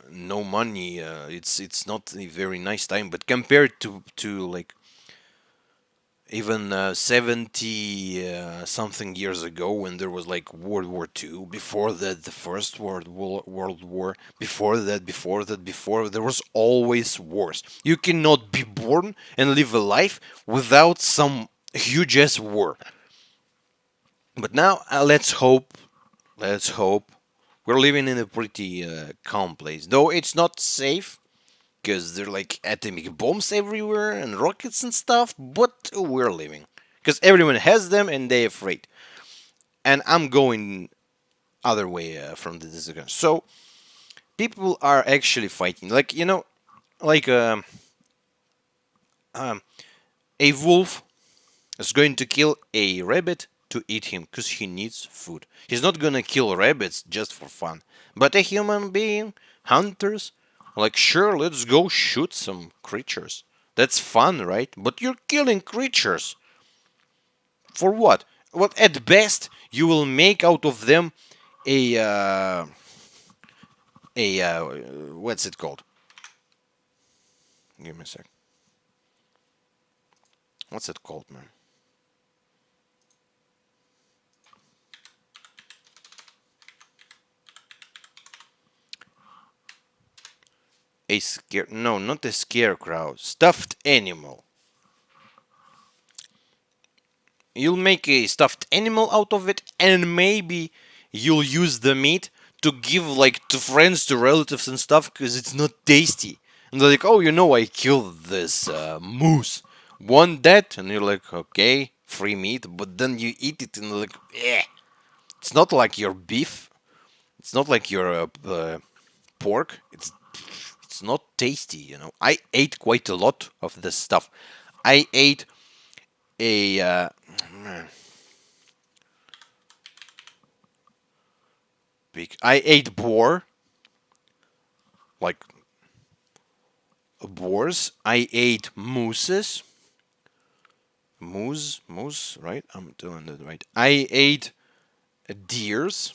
no money. It's not a very nice time. But compared to like even 70 something years ago, when there was like World War II, before that the First World War, before there was always wars. You cannot be born and live a life without some huge ass war. But now let's hope we're living in a pretty calm place, though it's not safe because there are like atomic bombs everywhere and rockets and stuff, but we're living. Because everyone has them and they're afraid. And I'm going other way from the discussion. So people are actually fighting. Like, like um, a wolf is going to kill a rabbit to eat him because he needs food. He's not gonna kill rabbits just for fun. But a human being, hunters, Like, sure, let's go shoot some creatures. That's fun, right? But you're killing creatures. For what? Well, at best, you will make out of them a what's it called? Give me a sec. What's it called, man? A scare? No, not a scarecrow. Stuffed animal. You'll make a stuffed animal out of it, and maybe you'll use the meat to give like to friends, to relatives and stuff, because it's not tasty. And they're like, oh, I killed this moose. Want that? And you're like, okay, free meat. But then you eat it and like, eh. It's not like your beef. It's not like your pork. It's not tasty. I ate quite a lot of this stuff. I ate a I ate boar, like boars. I ate mooses. Moose, right? I'm doing that right. I ate deers.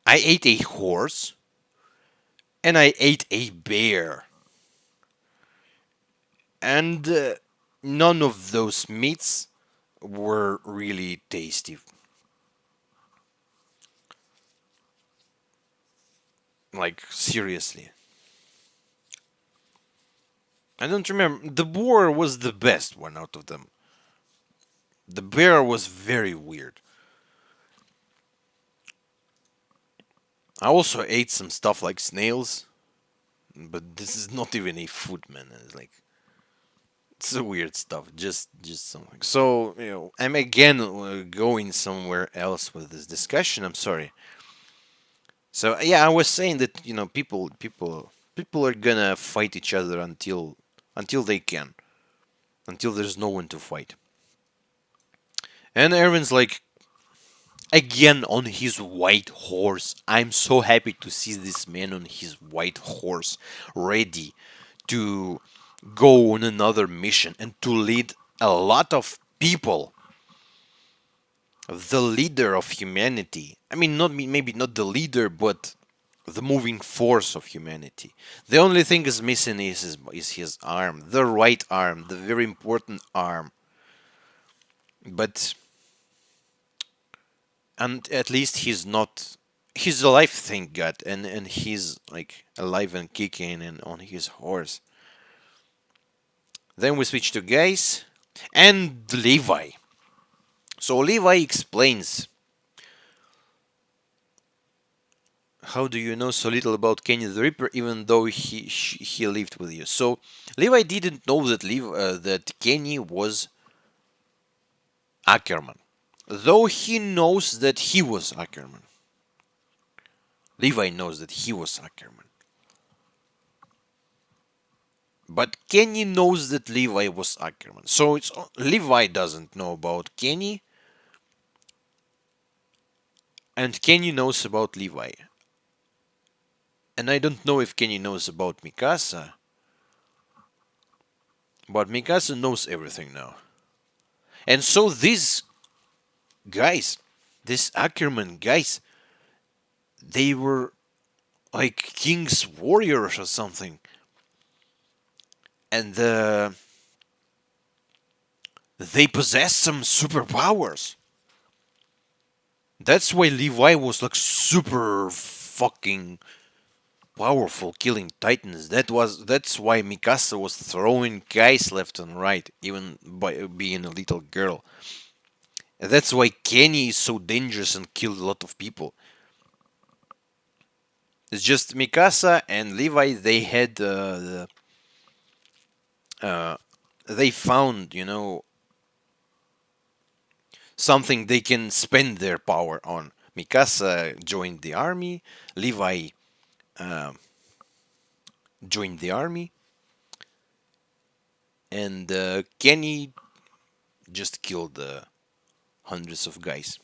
I ate a horse. And I ate a bear. And none of those meats were really tasty. Like, seriously. I don't remember. The boar was the best one out of them. The bear was very weird. I also ate some stuff like snails, but this is not even a food, man. It's like it's a weird stuff. Just something. So I'm again going somewhere else with this discussion. I'm sorry. So yeah, I was saying that people are gonna fight each other until they can, until there's no one to fight. And Erwin's like, again on his white horse. I'm so happy to see this man on his white horse, ready to go on another mission and to lead a lot of people. The leader of humanity. I mean, not maybe not the leader, but the moving force of humanity. The only thing is missing is his arm, the right arm, the very important arm. But and at least he's alive, thank God, and he's like alive and kicking and on his horse. Then we switch to guys and Levi. So Levi explains, how do you know so little about Kenny the Ripper, even though he lived with you? So Levi didn't know that Kenny was Ackerman, though he knows that he was Ackerman. Levi knows that he was Ackerman. But Kenny knows that Levi was Ackerman. So Levi doesn't know about Kenny, and Kenny knows about Levi. And I don't know if Kenny knows about Mikasa, but Mikasa knows everything now. And so these guys, these Ackerman guys, they were like king's warriors or something. And they possess some superpowers. That's why Levi was like super fucking powerful, killing titans. That's why Mikasa was throwing guys left and right, even by being a little girl. And that's why Kenny is so dangerous and killed a lot of people. It's just Mikasa and Levi. They found something they can spend their power on. Mikasa joined the army. Levi uh, joined the army, and Kenny just killed hundreds of guys.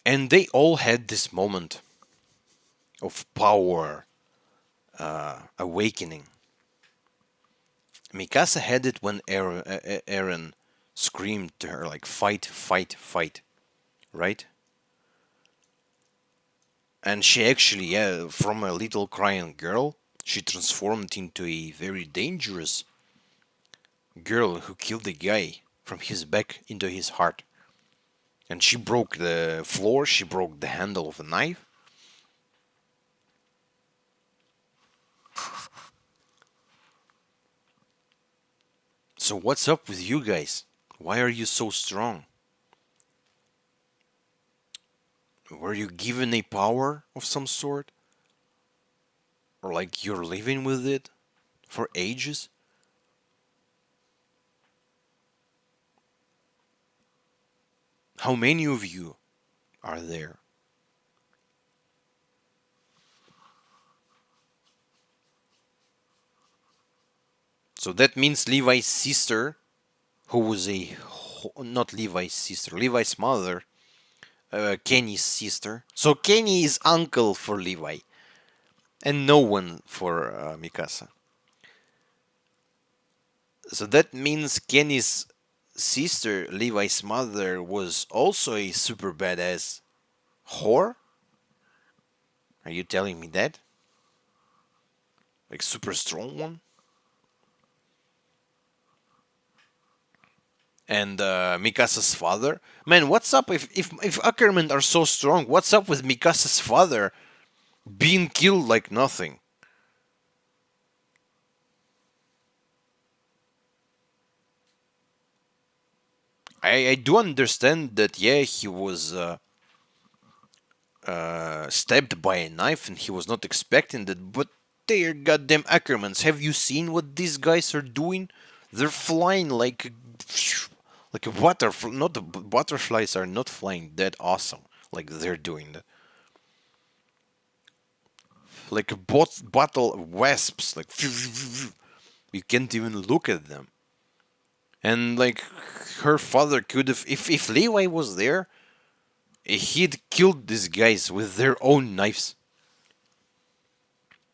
And they all had this moment of power awakening. Mikasa had it when Eren screamed to her like fight, fight, fight, right? And she actually, yeah, from a little crying girl, she transformed into a very dangerous girl who killed the guy from his back into his heart. And she broke the floor, she broke the handle of a knife. So what's up with you guys? Why are you so strong? Were you given a power of some sort? Or like you're living with it for ages? How many of you are there? So that means Levi's sister, who was not Levi's sister, Levi's mother, Kenny's sister. So Kenny is uncle for Levi, and no one for Mikasa. So that means Kenny's sister, Levi's mother, was also a super badass whore? Are you telling me that? Like super strong one? And Mikasa's father? Man, what's up if Ackerman are so strong? What's up with Mikasa's father being killed like nothing? I do understand that, yeah, he was stabbed by a knife and he was not expecting that, but they're goddamn Ackermans. Have you seen what these guys are doing? They're flying like a butterfly. Not the butterflies are not flying that awesome like they're doing that. Like a bottle of wasps, like you can't even look at them. And like her father could have, if Levi was there, he'd killed these guys with their own knives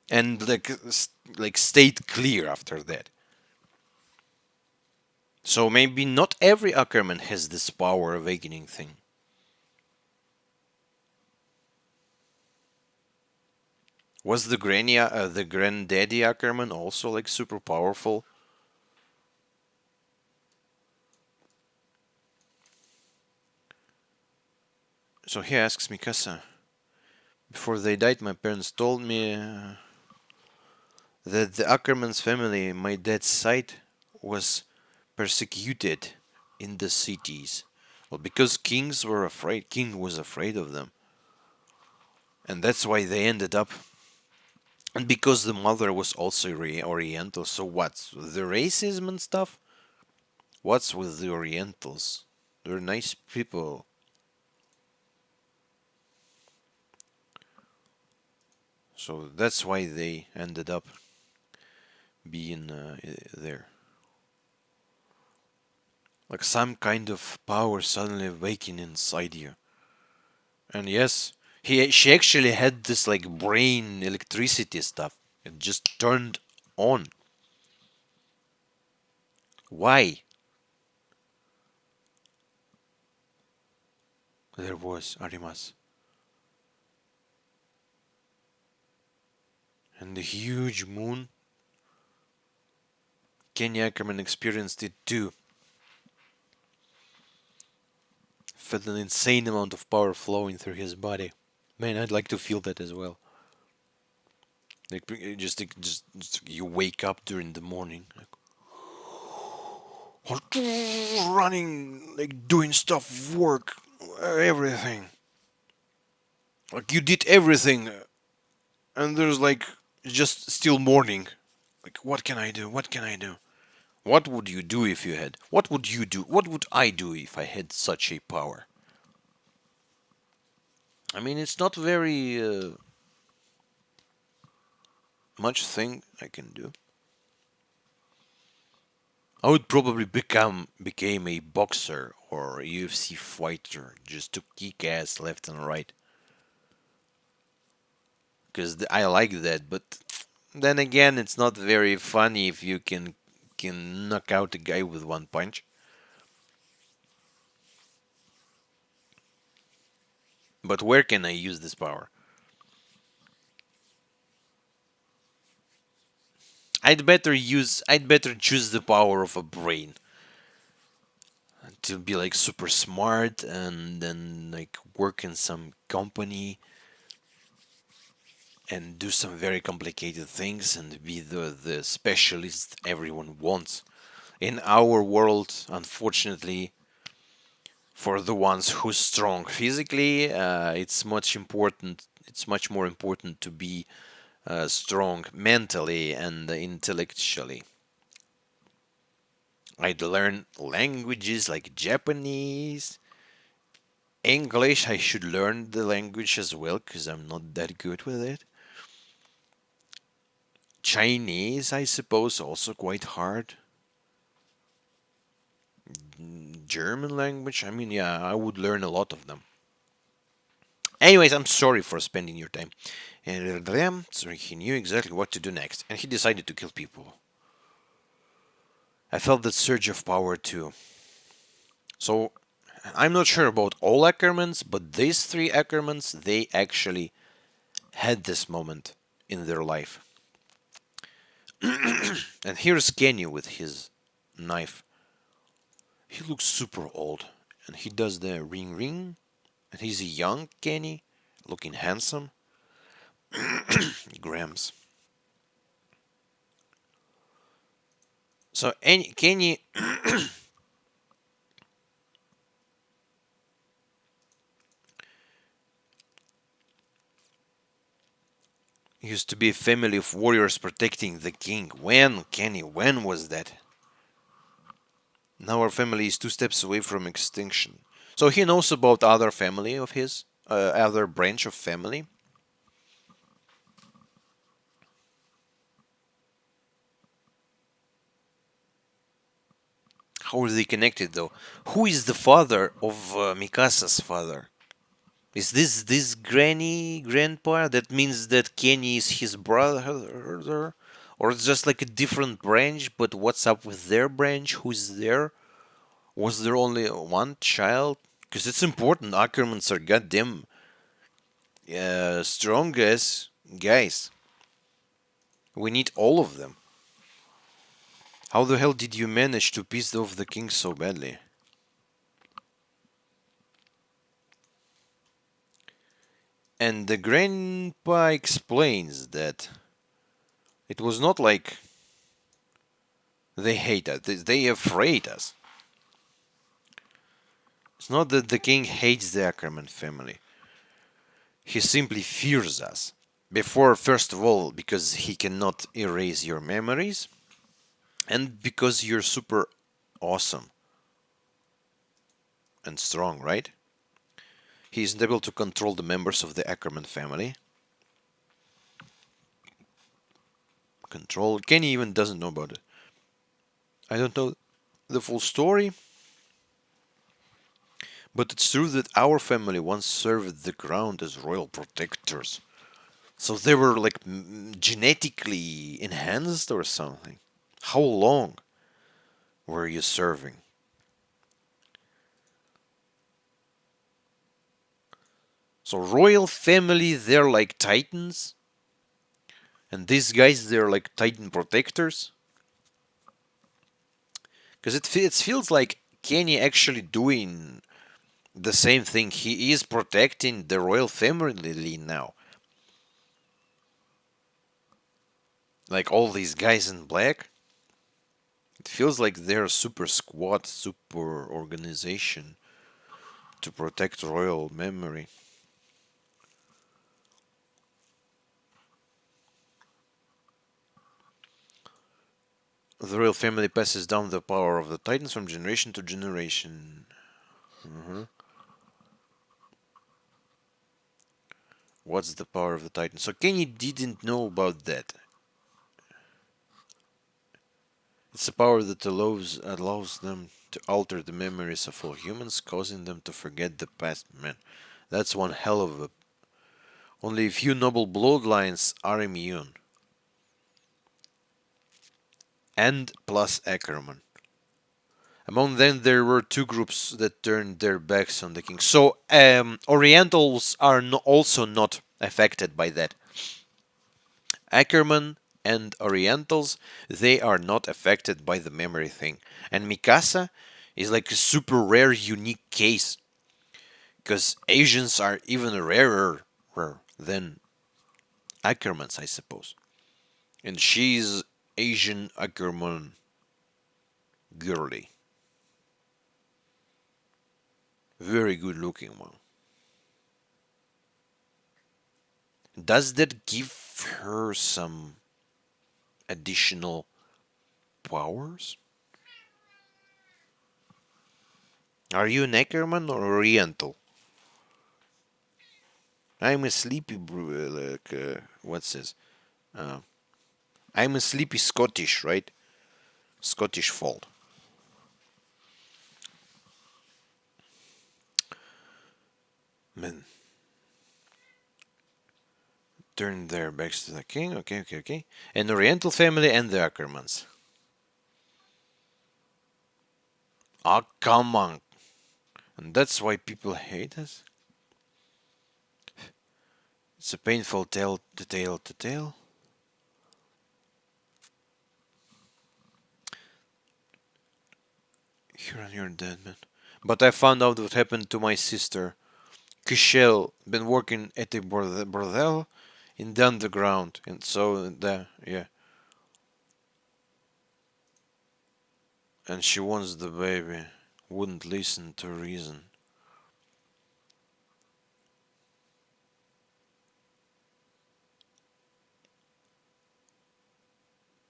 and like stayed clear after that. So maybe not every Ackerman has this power awakening thing. Was the granddaddy Ackerman also like super powerful? So he asks Mikasa. Before they died, my parents told me that the Ackerman's family, my dad's side, was persecuted in the cities. Well, because kings were afraid, king was afraid of them, and that's why they ended up. And because the mother was also Oriental, so what's the racism and stuff? What's with the Orientals? They're nice people. So that's why they ended up being there. Like some kind of power suddenly awakening inside you. And yes, she actually had this like brain electricity stuff. It just turned on. Why? There was Arimas. And the huge moon. Kenny Ackerman experienced it too. Felt an insane amount of power flowing through his body. Man, I'd like to feel that as well. Like just you wake up during the morning, like, running, like doing stuff, work, everything. Like you did everything, and there's like just still morning. Like what can I do? What can I do? What would you do if you had? What would you do? What would I do if I had such a power? I mean, it's not very much thing I can do. I would probably became a boxer or a UFC fighter just to kick ass left and right because I like that. But then again, it's not very funny if you can knock out a guy with one punch. But where can I use this power? I'd better choose the power of a brain to be like super smart and then like work in some company and do some very complicated things and be the specialist everyone wants. In our world, unfortunately, for the ones who's strong physically, it's much more important to be strong mentally and intellectually. I'd learn languages like Japanese, English. I should learn the language as well because I'm not that good with it. Chinese, I suppose, also quite hard. German language, I mean, yeah, I would learn a lot of them. Anyways, I'm sorry for spending your time. And so he knew exactly what to do next, and he decided to kill people. I felt that surge of power too. So I'm not sure about all Ackermans, but these three Ackermans, they actually had this moment in their life. And here's Kenny with his knife. He looks super old, and he does the ring ring, and he's a young Kenny, looking handsome. Grams. So Kenny used to be a family of warriors protecting the king. When, Kenny, when was that? Now our family is two steps away from extinction. So he knows about other family of his, other branch of family. How are they connected though? Who is the father of Mikasa's father? Is this granny grandpa? That means that Kenny is his brother, or it's just like a different branch. But what's up with their branch? Who's there? Was there only one child? Because it's important. Ackermans are goddamn strong as guys. We need all of them. How the hell did you manage to piss off the king so badly? And the grandpa explains that it was not like they hate us, they afraid us. It's not that the king hates the Ackerman family. He simply fears us. Before, first of all, because he cannot erase your memories, and because you're super awesome and strong, right? He isn't able to control the members of the Ackerman family. Control. Kenny even doesn't know about it. I don't know the full story, but it's true that our family once served the crown as royal protectors. So they were like genetically enhanced or something. How long were you serving? So royal family, they're like titans, and these guys, they're like titan protectors. Because it feels like Kenny actually doing the same thing. He is protecting the royal family now. Like all these guys in black. It feels like they're a super squad, super organization to protect royal memory. The royal family passes down the power of the titans from generation to generation. What's the power of the titans? So Kenny didn't know about that. It's a power that allows them to alter the memories of all humans, causing them to forget the past. Man, that's one hell of a. Only a few noble bloodlines are immune, and plus Ackerman. Among them, there were two groups that turned their backs on the king. So, Orientals are also not affected by that. Ackerman and Orientals, they are not affected by the memory thing. And Mikasa is like a super rare, unique case. Because Asians are even rarer than Ackermans, I suppose. And she's Asian Ackerman girly. Very good looking one. Does that give her some additional powers? Are you an Ackerman or Oriental? I'm a sleepy, what's this? Uh, I'm a sleepy Scottish, right? Scottish fold. Men turn their backs to the king. Okay, okay, okay. An Oriental family and the Ackermans. Ah, come on. And that's why people hate us? It's a painful tale to tale. You're dead, man. But I found out what happened to my sister. Kishel been working at a bordel in the underground, and so yeah, and she wants the baby. Wouldn't listen to reason.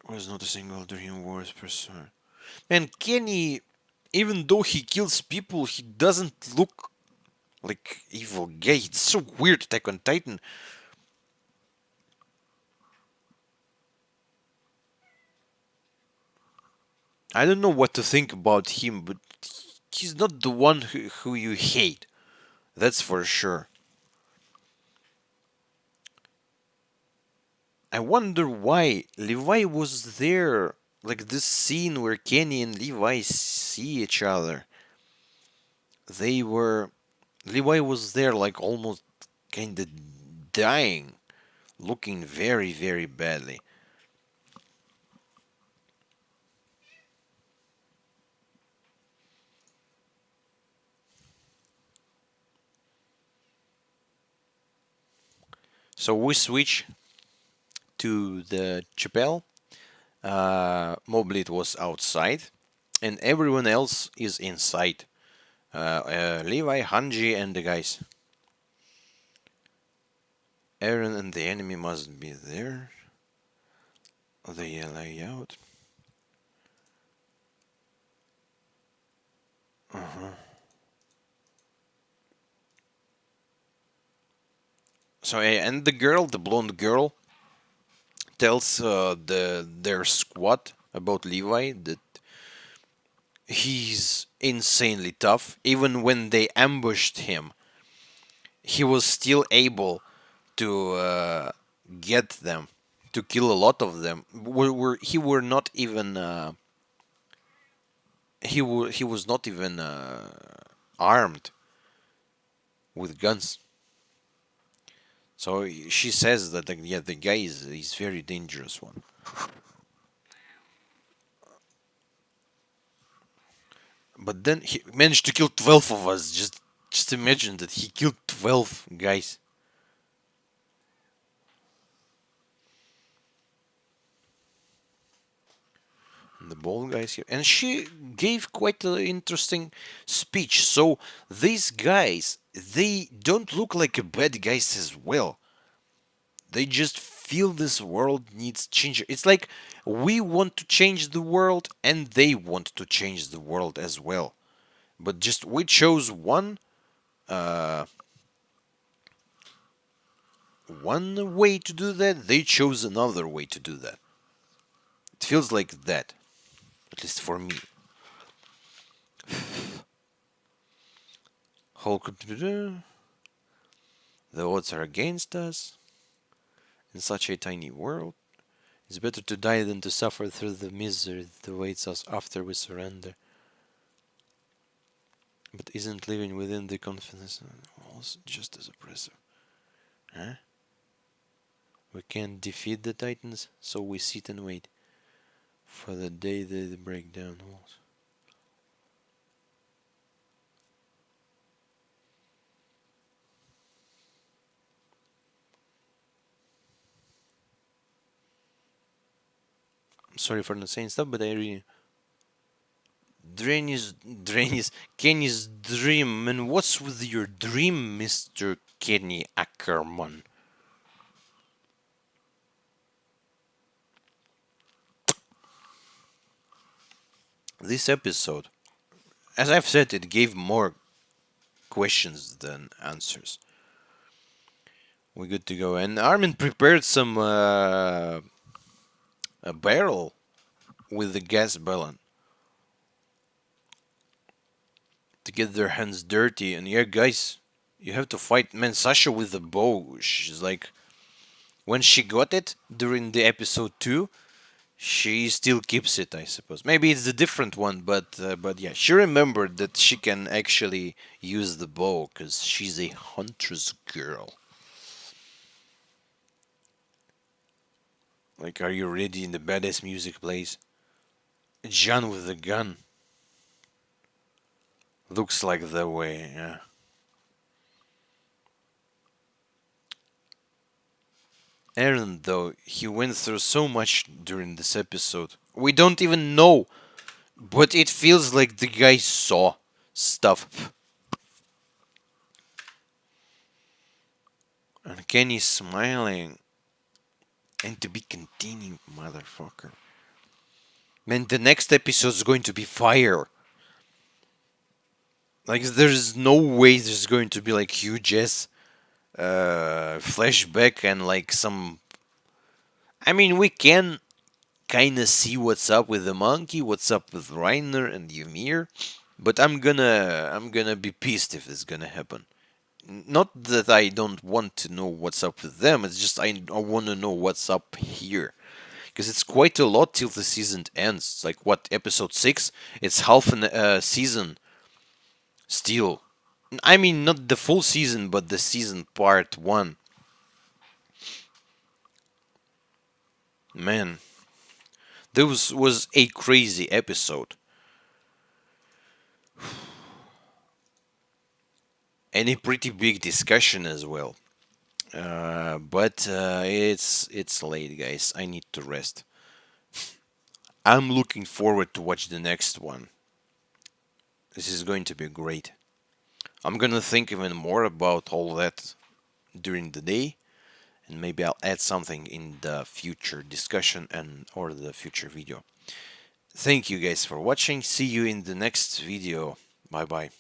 Was not a single dream worth pursuing. And Kenny, even though he kills people, he doesn't look like evil guy. It's so weird. Attack on Titan. I don't know what to think about him, but he's not the one who you hate. That's for sure. I wonder why Levi was there. Like this scene where Kenny and Levi see each other. They were. Levi was there, like almost kinda dying, looking very, very badly. So we switch to the chapel. Moblit was outside, and everyone else is inside. Levi, Hanji, and the guys. Aaron and the enemy must be there. The layout. Uh-huh. So and the girl, the blonde girl, tells their squad about Levi that he's insanely tough. Even when they ambushed him, he was still able to get them, to kill a lot of them. He were not even he was not even armed with guns. So she says that yeah, the guy is very dangerous one. But then he managed to kill 12 of us. Just imagine that he killed 12 guys. The bald guys here. And she gave quite an interesting speech. So these guys, they don't look like a bad guys as well. They just feel this world needs change. It's like we want to change the world and they want to change the world as well. But just we chose uh one way to do that, they chose another way to do that. It feels like that. At least for me. Whole computer. The odds are against us. In such a tiny world, it's better to die than to suffer through the misery that awaits us after we surrender. But isn't living within the confidence of the walls just as oppressive? Huh? We can't defeat the Titans, so we sit and wait for the day they break down walls. I'm sorry for not saying stuff, but I really... Drain is Kenny's dream. And what's with your dream, Mr. Kenny Ackerman? This episode, as I've said, it gave more questions than answers. We're good to go. And Armin prepared some a barrel with the gas balloon to get their hands dirty. And yeah, guys, you have to fight man Sasha with the bow. She's like, when she got it during the episode 2, she still keeps it, I suppose. Maybe it's a different one, but yeah, she remembered that she can actually use the bow because she's a huntress girl. Like, are you ready? In the badass music plays. John with the gun. Looks like the way, yeah. Aaron, though, he went through so much during this episode. We don't even know, but it feels like the guy saw stuff. And Kenny's smiling. And to be continued, motherfucker. Man, the next episode is going to be fire. Like, there's no way there's going to be like huge ass flashback and like some. I mean, we can kind of see what's up with the monkey, what's up with Reiner and Ymir, but I'm gonna be pissed if it's gonna happen. Not that I don't want to know what's up with them. It's just I want to know what's up here. Because it's quite a lot till the season ends. It's like, what, episode 6? It's half a season still. I mean, not the full season, but the season part 1. Man, this was a crazy episode. And a pretty big discussion as well. But it's late, guys. I need to rest. I'm looking forward to watch the next one. This is going to be great. I'm gonna think even more about all that during the day, and maybe I'll add something in the future discussion and or the future video. Thank you guys for watching. See you in the next video. Bye bye.